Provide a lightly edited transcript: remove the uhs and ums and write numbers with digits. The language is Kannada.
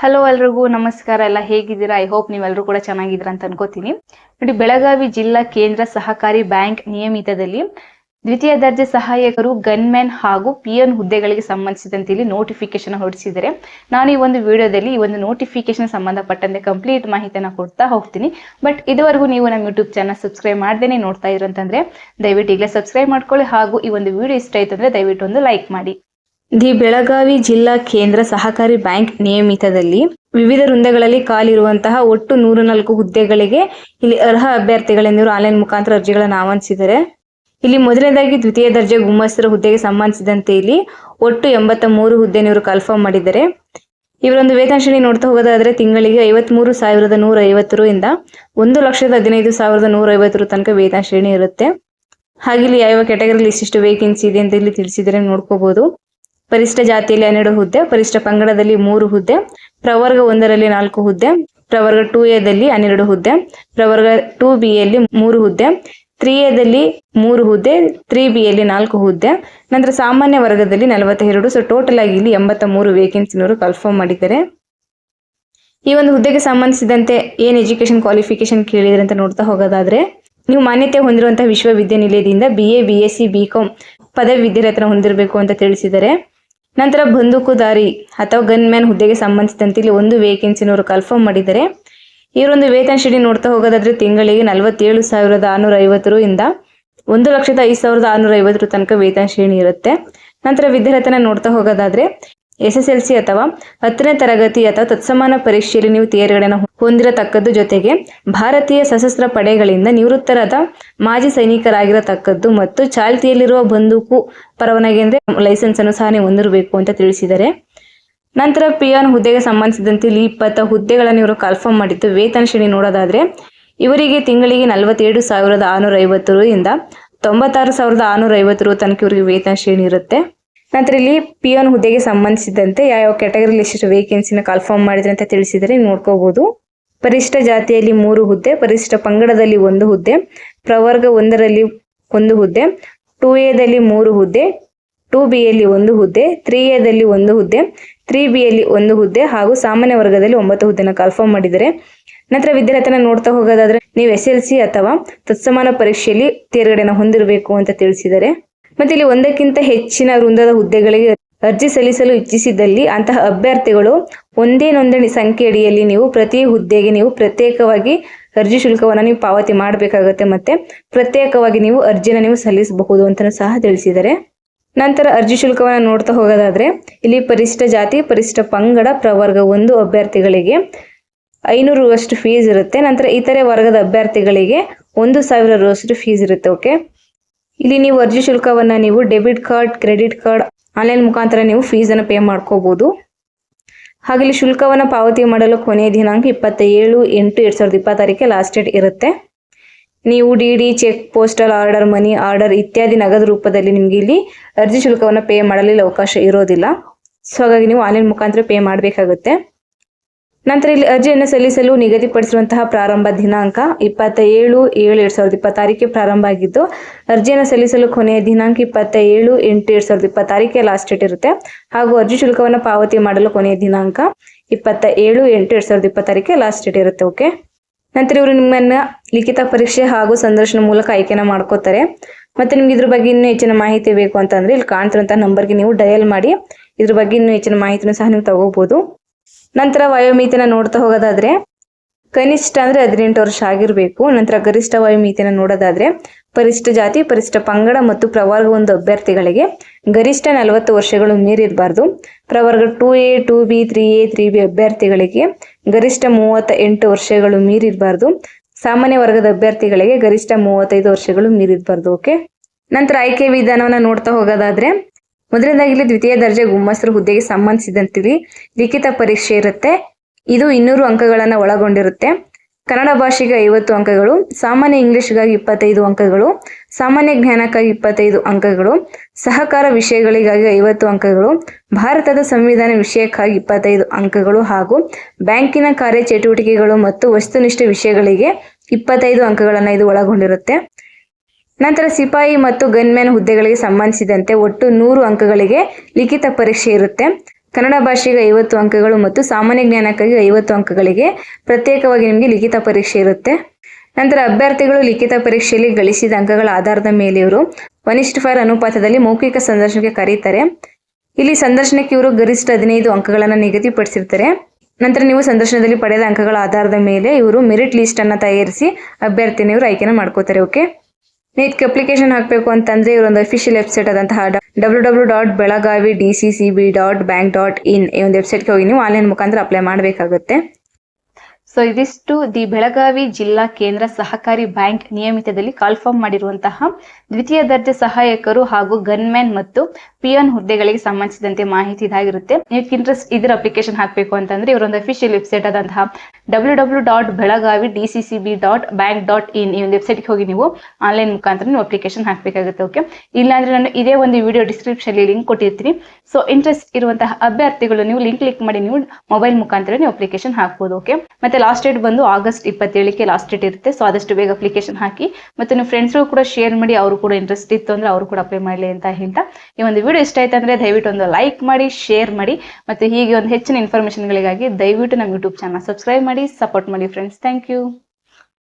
ಹಲೋ ಎಲ್ರಿಗೂ ನಮಸ್ಕಾರ. ಎಲ್ಲ ಹೇಗಿದ್ದೀರಾ? ಐ ಹೋಪ್ ನೀವೆಲ್ಲರೂ ಕೂಡ ಚೆನ್ನಾಗಿದ್ದೀರಾ ಅಂತ ಅನ್ಕೋತೀನಿ. ನೋಡಿ, ಬೆಳಗಾವಿ ಜಿಲ್ಲಾ ಕೇಂದ್ರ ಸಹಕಾರಿ ಬ್ಯಾಂಕ್ ನಿಯಮಿತದಲ್ಲಿ ದ್ವಿತೀಯ ದರ್ಜೆ ಸಹಾಯಕರು, ಗನ್ಮ್ಯಾನ್ ಹಾಗೂ ಪಿಎನ್ ಹುದ್ದೆಗಳಿಗೆ ಸಂಬಂಧಿಸಿದಂತೆ ಇಲ್ಲಿ ನೋಟಿಫಿಕೇಶನ್ ಹೊರಡಿಸಿದ್ದಾರೆ. ನಾನು ಈ ಒಂದು ವಿಡಿಯೋದಲ್ಲಿ ಈ ಒಂದು ನೋಟಿಫಿಕೇಶನ್ ಸಂಬಂಧಪಟ್ಟಂತೆ ಕಂಪ್ಲೀಟ್ ಮಾಹಿತಿಯನ್ನು ಕೊಡ್ತಾ ಹೋಗ್ತೀನಿ. ಬಟ್ ಇದುವರೆಗೂ ನೀವು ನಮ್ಮ ಯೂಟ್ಯೂಬ್ ಚಾನಲ್ ಸಬ್ಸ್ಕ್ರೈಬ್ ಮಾಡ್ದೇನೆ ನೋಡ್ತಾ ಇರೋಂತಂದ್ರೆ ದಯವಿಟ್ಟು ಈಗಲೇ ಸಬ್ಸ್ಕ್ರೈಬ್ ಮಾಡ್ಕೊಳ್ಳಿ. ಹಾಗೂ ಈ ಒಂದು ವಿಡಿಯೋ ಇಷ್ಟ ಆಯ್ತು ಅಂದ್ರೆ ದಯವಿಟ್ಟು ಒಂದು ಲೈಕ್ ಮಾಡಿ. ದಿ ಬೆಳಗಾವಿ ಜಿಲ್ಲಾ ಕೇಂದ್ರ ಸಹಕಾರಿ ಬ್ಯಾಂಕ್ ನಿಯಮಿತದಲ್ಲಿ ವಿವಿಧ ವೃಂದಗಳಲ್ಲಿ ಖಾಲಿರುವಂತಹ ಒಟ್ಟು 104 ಹುದ್ದೆಗಳಿಗೆ ಇಲ್ಲಿ ಅರ್ಹ ಅಭ್ಯರ್ಥಿಗಳೆಂದು ಆನ್ಲೈನ್ ಮುಖಾಂತರ ಅರ್ಜಿಗಳನ್ನು ಆಹ್ವಾನಿಸಿದ್ದಾರೆ. ಇಲ್ಲಿ ಮೊದಲನೇದಾಗಿ ದ್ವಿತೀಯ ದರ್ಜೆ ಗುಮಾಸ್ತರ ಹುದ್ದೆಗೆ ಸಂಬಂಧಿಸಿದಂತೆ ಇಲ್ಲಿ ಒಟ್ಟು 83 ಹುದ್ದೆಯನ್ನು ಇವರು ಕನ್ಫರ್ಮ್ ಮಾಡಿದ್ದಾರೆ. ಇವರೊಂದು ವೇತನ ಶ್ರೇಣಿ ನೋಡ್ತಾ ಹೋಗೋದಾದ್ರೆ ತಿಂಗಳಿಗೆ 53,150 ಇಂದ 1,15,150 ತನಕ ವೇತನ ಶ್ರೇಣಿ ಇರುತ್ತೆ. ಹಾಗೆ ಇಲ್ಲಿ ಯಾವ ಕ್ಯಾಟಗರಿಯಲ್ಲಿ ಇಷ್ಟಿಷ್ಟು ವೇಕೆನ್ಸಿ ಇದೆ ಅಂತ ಇಲ್ಲಿ ತಿಳಿಸಿದರೆ ನೋಡ್ಕೋಬಹುದು. ಪರಿಶಿಷ್ಟ ಜಾತಿಯಲ್ಲಿ 12 ಹುದ್ದೆ, ಪರಿಶಿಷ್ಟ ಪಂಗಡದಲ್ಲಿ 3 ಹುದ್ದೆ, ಪ್ರವರ್ಗ 1ರಲ್ಲಿ 4 ಹುದ್ದೆ, ಪ್ರವರ್ಗ 2ಎ ದಲ್ಲಿ 12 ಹುದ್ದೆ, ಪ್ರವರ್ಗ 2ಬಿ ಯಲ್ಲಿ 3 ಹುದ್ದೆ, 3ಎ ದಲ್ಲಿ 3 ಹುದ್ದೆ, 3ಬಿ ಯಲ್ಲಿ 4 ಹುದ್ದೆ, ನಂತರ ಸಾಮಾನ್ಯ ವರ್ಗದಲ್ಲಿ 42. ಸೊ ಟೋಟಲ್ ಆಗಿ ಇಲ್ಲಿ 83 ವೇಕೆನ್ಸಿನವರು ಕನ್ಫರ್ಮ್ ಮಾಡಿದ್ದಾರೆ. ಈ ಒಂದು ಹುದ್ದೆಗೆ ಸಂಬಂಧಿಸಿದಂತೆ ಏನ್ ಎಜುಕೇಶನ್ ಕ್ವಾಲಿಫಿಕೇಶನ್ ಕೇಳಿದ್ರೆ ಅಂತ ನೋಡ್ತಾ ಹೋಗೋದಾದ್ರೆ, ನೀವು ಮಾನ್ಯತೆ ಹೊಂದಿರುವಂತಹ ವಿಶ್ವವಿದ್ಯಾನಿಲಯದಿಂದ BA, BSc, BCom ಪದವಿ ವಿದ್ಯಾರ್ಥಿನ ಹೊಂದಿರಬೇಕು ಅಂತ ತಿಳಿಸಿದ್ದಾರೆ. ನಂತರ ಬಂದೂಕುದಾರಿ ಅಥವಾ ಗನ್ಮ್ಯಾನ್ ಹುದ್ದೆಗೆ ಸಂಬಂಧಿಸಿದಂತೆ ಇಲ್ಲಿ 1 ವೇಕೆನ್ಸಿನವರು ಕನ್ಫರ್ಮ್ ಮಾಡಿದ್ದಾರೆ. ಇವರೊಂದು ವೇತನ ಶ್ರೇಣಿ ನೋಡ್ತಾ ಹೋಗೋದಾದ್ರೆ ತಿಂಗಳಿಗೆ 47,650 ಇಂದ 1,05,650 ತನಕ ವೇತನ ಶ್ರೇಣಿ ಇರುತ್ತೆ. ನಂತರ ವಿದ್ಯಾರ್ಥಿನ ನೋಡ್ತಾ ಹೋಗೋದಾದ್ರೆ SSLC ಅಥವಾ 10ನೇ ತರಗತಿ ಅಥವಾ ತತ್ಸಮಾನ ಪರೀಕ್ಷೆಯಲ್ಲಿ ನೀವು ತೇರ್ಗಡೆಯನ್ನು ಹೊಂದಿರತಕ್ಕದ್ದು, ಜೊತೆಗೆ ಭಾರತೀಯ ಸಶಸ್ತ್ರ ಪಡೆಗಳಿಂದ ನಿವೃತ್ತರಾದ ಮಾಜಿ ಸೈನಿಕರಾಗಿರತಕ್ಕದ್ದು ಮತ್ತು ಚಾಲ್ತಿಯಲ್ಲಿರುವ ಬಂದೂಕು ಪರವಾನಗಿ ಅಂದ್ರೆ ಲೈಸೆನ್ಸ್ ಅನ್ನು ಸಹ ನೀವು ಹೊಂದಿರಬೇಕು ಅಂತ ತಿಳಿಸಿದ್ದಾರೆ. ನಂತರ ಪಿಯಾನ್ ಹುದ್ದೆಗೆ ಸಂಬಂಧಿಸಿದಂತೆ ಇಲ್ಲಿ 20 ಹುದ್ದೆಗಳನ್ನು ಇವರು ಕನ್ಫರ್ಮ್ ಮಾಡಿದ್ದು. ವೇತನ ಶ್ರೇಣಿ ನೋಡೋದಾದ್ರೆ ಇವರಿಗೆ ತಿಂಗಳಿಗೆ 47,650 ಇಂದ 96,650 ತನಕ ಇವರಿಗೆ ವೇತನ ಶ್ರೇಣಿ ಇರುತ್ತೆ. ನಂತರ ಇಲ್ಲಿ ಪಿಯೋನ್ ಹುದ್ದೆಗೆ ಸಂಬಂಧಿಸಿದಂತೆ ಯಾವ ಕ್ಯಾಟಗರಿಯಲ್ಲಿ ಎಷ್ಟು ವೇಕೆನ್ಸಿನ ಕನ್ಫರ್ಮ್ ಮಾಡಿದ್ರೆ ಅಂತ ತಿಳಿಸಿದರೆ ನೋಡ್ಕೋಬಹುದು. ಪರಿಶಿಷ್ಟ ಜಾತಿಯಲ್ಲಿ 3 ಹುದ್ದೆ, ಪರಿಶಿಷ್ಟ ಪಂಗಡದಲ್ಲಿ 1 ಹುದ್ದೆ, ಪ್ರವರ್ಗ 1ರಲ್ಲಿ 1 ಹುದ್ದೆ, 2ಎ ದಲ್ಲಿ 3 ಹುದ್ದೆ, 2ಬಿ ಯಲ್ಲಿ 1 ಹುದ್ದೆ, 3ಎ ದಲ್ಲಿ 1 ಹುದ್ದೆ, 3ಬಿ ಯಲ್ಲಿ 1 ಹುದ್ದೆ ಹಾಗೂ ಸಾಮಾನ್ಯ ವರ್ಗದಲ್ಲಿ 9 ಹುದ್ದೆನ ಕನ್ಫರ್ಮ್ ಮಾಡಿದ್ದಾರೆ. ನಂತರ ವಿದ್ಯಾರ್ಥಿನ ನೋಡ್ತಾ ಹೋಗೋದಾದ್ರೆ ನೀವು SLC ಅಥವಾ ತತ್ಸಮಾನ ಪರೀಕ್ಷೆಯಲ್ಲಿ ತೇರ್ಗಡೆಯನ್ನು ಹೊಂದಿರಬೇಕು ಅಂತ ತಿಳಿಸಿದ್ದಾರೆ. ಮತ್ತೆ ಇಲ್ಲಿ ಒಂದಕ್ಕಿಂತ ಹೆಚ್ಚಿನ ವೃಂದದ ಹುದ್ದೆಗಳಿಗೆ ಅರ್ಜಿ ಸಲ್ಲಿಸಲು ಇಚ್ಛಿಸಿದಲ್ಲಿ ಅಂತಹ ಅಭ್ಯರ್ಥಿಗಳು ಒಂದೇ ನೋಂದಣಿ ಸಂಖ್ಯೆ ಅಡಿಯಲ್ಲಿ ನೀವು ಪ್ರತಿ ಹುದ್ದೆಗೆ ನೀವು ಪ್ರತ್ಯೇಕವಾಗಿ ಅರ್ಜಿ ಶುಲ್ಕವನ್ನು ನೀವು ಪಾವತಿ ಮಾಡಬೇಕಾಗುತ್ತೆ. ಮತ್ತೆ ಪ್ರತ್ಯೇಕವಾಗಿ ನೀವು ಅರ್ಜಿನ ನೀವು ಸಲ್ಲಿಸಬಹುದು ಅಂತ ಸಹ ತಿಳಿಸಿದ್ದಾರೆ. ನಂತರ ಅರ್ಜಿ ಶುಲ್ಕವನ್ನು ನೋಡ್ತಾ ಹೋಗೋದಾದ್ರೆ ಇಲ್ಲಿ ಪರಿಶಿಷ್ಟ ಜಾತಿ, ಪರಿಶಿಷ್ಟ ಪಂಗಡ, ಪ್ರವರ್ಗ 1 ಅಭ್ಯರ್ಥಿಗಳಿಗೆ 500 ರೂವಷ್ಟು ಫೀಸ್ ಇರುತ್ತೆ. ನಂತರ ಇತರೆ ವರ್ಗದ ಅಭ್ಯರ್ಥಿಗಳಿಗೆ 1,000 ರೂವಷ್ಟು ಫೀಸ್ ಇರುತ್ತೆ. ಓಕೆ, ಇಲ್ಲಿ ನೀವು ಅರ್ಜಿ ಶುಲ್ಕವನ್ನ ನೀವು debit card, credit card, online ಮುಖಾಂತರ ನೀವು ಫೀಸ್ ಅನ್ನು ಪೇ ಮಾಡ್ಕೋಬಹುದು. ಹಾಗೆ ಇಲ್ಲಿ ಶುಲ್ಕವನ್ನ ಪಾವತಿ ಮಾಡಲು ಕೊನೆಯ ದಿನಾಂಕ 27/8/2026 ಲಾಸ್ಟ್ ಡೇಟ್ ಇರುತ್ತೆ. ನೀವು DD, cheque, postal order, money order ಇತ್ಯಾದಿ ನಗದು ರೂಪದಲ್ಲಿ ನಿಮ್ಗೆ ಇಲ್ಲಿ ಅರ್ಜಿ ಶುಲ್ಕವನ್ನ ಪೇ ಮಾಡಲು ಅವಕಾಶ ಇರೋದಿಲ್ಲ. ಸೊ ಹಾಗಾಗಿ ನೀವು ಆನ್ಲೈನ್ ಮುಖಾಂತರ ಪೇ ಮಾಡಬೇಕಾಗುತ್ತೆ. ನಂತರ ಇಲ್ಲಿ ಅರ್ಜಿಯನ್ನು ಸಲ್ಲಿಸಲು ನಿಗದಿಪಡಿಸಿರುವಂತಹ ಪ್ರಾರಂಭ ದಿನಾಂಕ 27/7/2026 ಪ್ರಾರಂಭ ಆಗಿದ್ದು, ಅರ್ಜಿಯನ್ನು ಸಲ್ಲಿಸಲು ಕೊನೆಯ ದಿನಾಂಕ 27/8/2026 ಲಾಸ್ಟ್ ಡೇಟ್ ಇರುತ್ತೆ. ಹಾಗೂ ಅರ್ಜಿ ಶುಲ್ಕವನ್ನು ಪಾವತಿ ಮಾಡಲು ಕೊನೆಯ ದಿನಾಂಕ 27/8/2026 ಲಾಸ್ಟ್ ಡೇಟ್ ಇರುತ್ತೆ. ಓಕೆ, ನಂತರ ಇವರು ನಿಮ್ಮನ್ನ ಲಿಖಿತ ಪರೀಕ್ಷೆ ಹಾಗೂ ಸಂದರ್ಶನ ಮೂಲಕ ಆಯ್ಕೆನ ಮಾಡ್ಕೋತಾರೆ. ಮತ್ತೆ ನಿಮ್ಗೆ ಇದ್ರ ಬಗ್ಗೆ ಇನ್ನೂ ಹೆಚ್ಚಿನ ಮಾಹಿತಿ ಬೇಕು ಅಂತಂದ್ರೆ ಇಲ್ಲಿ ಕಾಣ್ತಿರುವಂತಹ ನಂಬರ್ಗೆ ನೀವು ಡಯಲ್ ಮಾಡಿ ಇದ್ರ ಬಗ್ಗೆ ಇನ್ನೂ ಹೆಚ್ಚಿನ ಮಾಹಿತಿನೂ ಸಹ ನೀವು ತಗೋಬಹುದು. ನಂತರ ವಯೋಮಿತಿನ ನೋಡ್ತಾ ಹೋಗೋದಾದ್ರೆ ಕನಿಷ್ಠ ಅಂದ್ರೆ 18 ವರ್ಷ ಆಗಿರಬೇಕು. ನಂತರ ಗರಿಷ್ಠ ವಯೋಮಿತಿನ ನೋಡೋದಾದ್ರೆ ಪರಿಶಿಷ್ಟ ಜಾತಿ, ಪರಿಶಿಷ್ಟ ಪಂಗಡ ಮತ್ತು ಪ್ರವರ್ಗ 1 ಅಭ್ಯರ್ಥಿಗಳಿಗೆ ಗರಿಷ್ಠ 40 ವರ್ಷಗಳು ಮೀರಿರಬಾರ್ದು. ಪ್ರವರ್ಗ 2A, 2B, 3A, 3B ಅಭ್ಯರ್ಥಿಗಳಿಗೆ ಗರಿಷ್ಠ 38 ವರ್ಷಗಳು ಮೀರಿರಬಾರ್ದು. ಸಾಮಾನ್ಯ ವರ್ಗದ ಅಭ್ಯರ್ಥಿಗಳಿಗೆ ಗರಿಷ್ಠ 35 ವರ್ಷಗಳು ಮೀರಿರಬಾರ್ದು. ಓಕೆ, ನಂತರ ಆಯ್ಕೆ ವಿಧಾನವನ್ನ ನೋಡ್ತಾ ಹೋಗೋದಾದ್ರೆ ಮೊದಲನೇದಾಗಿ ಇಲ್ಲಿ ದ್ವಿತೀಯ ದರ್ಜೆ ಗುಮಾಸ್ತರ ಹುದ್ದೆಗೆ ಸಂಬಂಧಿಸಿದಂತೆ ಲಿಖಿತ ಪರೀಕ್ಷೆ ಇರುತ್ತೆ. ಇದು 200 ಅಂಕಗಳನ್ನು ಒಳಗೊಂಡಿರುತ್ತೆ. ಕನ್ನಡ ಭಾಷೆಗೆ 50 ಅಂಕಗಳು, ಸಾಮಾನ್ಯ ಇಂಗ್ಲಿಷ್ಗಾಗಿ 25 ಅಂಕಗಳು, ಸಾಮಾನ್ಯ ಜ್ಞಾನಕ್ಕಾಗಿ 25 ಅಂಕಗಳು, ಸಹಕಾರ ವಿಷಯಗಳಿಗಾಗಿ 50 ಅಂಕಗಳು, ಭಾರತದ ಸಂವಿಧಾನ ವಿಷಯಕ್ಕಾಗಿ 25 ಅಂಕಗಳು ಹಾಗೂ ಬ್ಯಾಂಕಿನ ಕಾರ್ಯಚಟುವಟಿಕೆಗಳು ಮತ್ತು ವಸ್ತುನಿಷ್ಠ ವಿಷಯಗಳಿಗೆ 25 ಅಂಕಗಳನ್ನು ಇದು ಒಳಗೊಂಡಿರುತ್ತೆ. ನಂತರ ಸಿಪಾಯಿ ಮತ್ತು ಗನ್ಮ್ಯಾನ್ ಹುದ್ದೆಗಳಿಗೆ ಸಂಬಂಧಿಸಿದಂತೆ ಒಟ್ಟು 100 ಅಂಕಗಳಿಗೆ ಲಿಖಿತ ಪರೀಕ್ಷೆ ಇರುತ್ತೆ. ಕನ್ನಡ ಭಾಷೆಗೆ 50 ಅಂಕಗಳು ಮತ್ತು ಸಾಮಾನ್ಯ ಜ್ಞಾನಕ್ಕಾಗಿ 50 ಅಂಕಗಳಿಗೆ ಪ್ರತ್ಯೇಕವಾಗಿ ನಿಮಗೆ ಲಿಖಿತ ಪರೀಕ್ಷೆ ಇರುತ್ತೆ. ನಂತರ ಅಭ್ಯರ್ಥಿಗಳು ಲಿಖಿತ ಪರೀಕ್ಷೆಯಲ್ಲಿ ಗಳಿಸಿದ ಅಂಕಗಳ ಆಧಾರದ ಮೇಲೆ ಇವರು 1:4 ಅನುಪಾತದಲ್ಲಿ ಮೌಖಿಕ ಸಂದರ್ಶನಕ್ಕೆ ಕರೀತಾರೆ. ಇಲ್ಲಿ ಸಂದರ್ಶನಕ್ಕೆ ಇವರು ಗರಿಷ್ಠ 15 ಅಂಕಗಳನ್ನು ನಿಗದಿಪಡಿಸಿರ್ತಾರೆ. ನಂತರ ನೀವು ಸಂದರ್ಶನದಲ್ಲಿ ಪಡೆದ ಅಂಕಗಳ ಆಧಾರದ ಮೇಲೆ ಇವರು ಮೆರಿಟ್ ಲಿಸ್ಟ್ ಅನ್ನು ತಯಾರಿಸಿ ಅಭ್ಯರ್ಥಿನ ಇವರು ಆಯ್ಕೆನ ಮಾಡ್ಕೋತಾರೆ. ಓಕೆ, ನೀಟ್ಗೆ ಅಪ್ಲಿಕೇಶನ್ ಹಾಕಬೇಕು ಅಂತಂದ್ರೆ ಇವರೊಂದು ಅಫಿಷಿಯಲ್ ವೆಬ್ಸೈಟ್ ಆದಂತಹ www.belagavi.dccb.bank.in ಈ ಒಂದು ವೆಬ್ಸೈಟ್ಗೆ ಹೋಗಿ ನೀವು ಆನ್ಲೈನ್ ಮುಖಾಂತರ ಅಪ್ಲೈ ಮಾಡಬೇಕಾಗುತ್ತೆ. ಸೊ ಇದಿಷ್ಟು ದಿ ಬೆಳಗಾವಿ ಜಿಲ್ಲಾ ಕೇಂದ್ರ ಸಹಕಾರಿ ಬ್ಯಾಂಕ್ ನಿಯಮಿತದಲ್ಲಿ ಕಾಲ್ಫಾರ್ಮ್ ಮಾಡಿರುವಂತಹ ದ್ವಿತೀಯ ದರ್ಜೆ ಸಹಾಯಕರು ಹಾಗೂ ಗನ್ಮ್ಯಾನ್ ಮತ್ತು ಪಿಯನ್ ಹುದ್ದೆಗಳಿಗೆ ಸಂಬಂಧಿಸಿದಂತೆ ಮಾಹಿತಿ ಇದಾಗಿರುತ್ತೆ. ನೀವು ಇಂಟ್ರೆಸ್ಟ್ ಇದರ ಅಪ್ಲಿಕೇಶನ್ ಹಾಕಬೇಕು ಅಂತಂದ್ರೆ ಇವರೊಂದು ಅಫಿಷಿಯಲ್ ವೆಬ್ಸೈಟ್ ಆದಂತಹ www.belagavi.dccb.bank.in ಈ ಒಂದು ವೆಬ್ಸೈಟ್ಗೆ ಹೋಗಿ ನೀವು ಆನ್ಲೈನ್ ಮುಖಾಂತರ ನೀವು ಅಪ್ಲಿಕೇಶನ್ ಹಾಕಬೇಕಾಗುತ್ತೆ. ಓಕೆ, ಇಲ್ಲಾಂದ್ರೆ ನಾನು ಇದೇ ಒಂದು ವಿಡಿಯೋ ಡಿಸ್ಕ್ರಿಪ್ಷನ್ ಲಿಂಕ್ ಕೊಟ್ಟಿರ್ತೀನಿ. ಸೊ ಇಂಟ್ರೆಸ್ಟ್ ಇರುವಂತಹ ಅಭ್ಯರ್ಥಿಗಳು ನೀವು ಲಿಂಕ್ ಕ್ಲಿಕ್ ಮಾಡಿ ನೀವು ಮೊಬೈಲ್ ಮುಖಾಂತರ ನೀವು ಅಪ್ಲಿಕೇಶನ್ ಹಾಕಬಹುದು. ಓಕೆ, ಮತ್ತೆ ಲಾಸ್ಟ್ ಡೇಟ್ ಬಂದು ಆಗಸ್ಟ್ 27ಕ್ಕೆ ಲಾಸ್ಟ್ ಡೇಟ್ ಇರುತ್ತೆ. ಸೊ ಆದಷ್ಟು ಬೇಗ ಅಪ್ಲಿಕೇಶನ್ ಹಾಕಿ ಮತ್ತೆ ನೀವು ಫ್ರೆಂಡ್ಸ್ಗೂ ಕೂಡ ಶೇರ್ ಮಾಡಿ, ಅವರು ಕೂಡ ಇಂಟ್ರೆಸ್ಟ್ ಇತ್ತು ಅಂದ್ರೆ ಅವರು ಕೂಡ ಅಪ್ಲೈ ಮಾಡಲಿ ಅಂತ ಹೇಳ್ತಾ ಈ ಒಂದು ವಿಡಿಯೋ ಇಷ್ಟ ಆಯ್ತು ಅಂದ್ರೆ ದಯವಿಟ್ಟು ಒಂದು ಲೈಕ್ ಮಾಡಿ, ಶೇರ್ ಮಾಡಿ ಮತ್ತೆ ಹೀಗೆ ಒಂದು ಹೆಚ್ಚಿನ ಇನ್ಫಾರ್ಮೇಷನ್ಗಳಿಗಾಗಿ ದಯವಿಟ್ಟು ನಮ್ಮ ಯೂಟ್ಯೂಬ್ ಚಾನಲ್ ಸಬ್ಸ್ಕ್ರೈಬ್ ಮಾಡಿ, ಸಪೋರ್ಟ್ ಮಾಡಿ ಫ್ರೆಂಡ್ಸ್. Thank you.